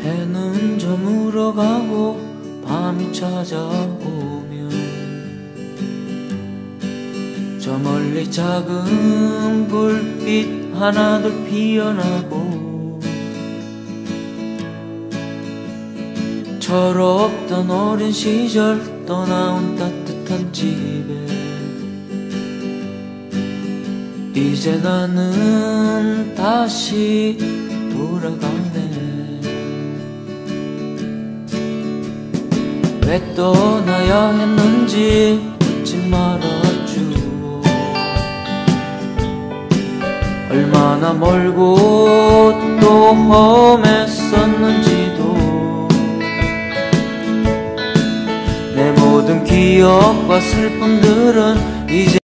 해는 저물어 가고 밤이 찾아오면 저 멀리 작은 불빛 하나둘 피어나고 철없던 어린 시절 떠나온 따뜻한 집에 이제 나는 다시 돌아가네. 왜 떠나야 했는지 묻지 말아주오. 얼마나 멀고 또 험했었는지도 내 모든 기억과 슬픔들은 이제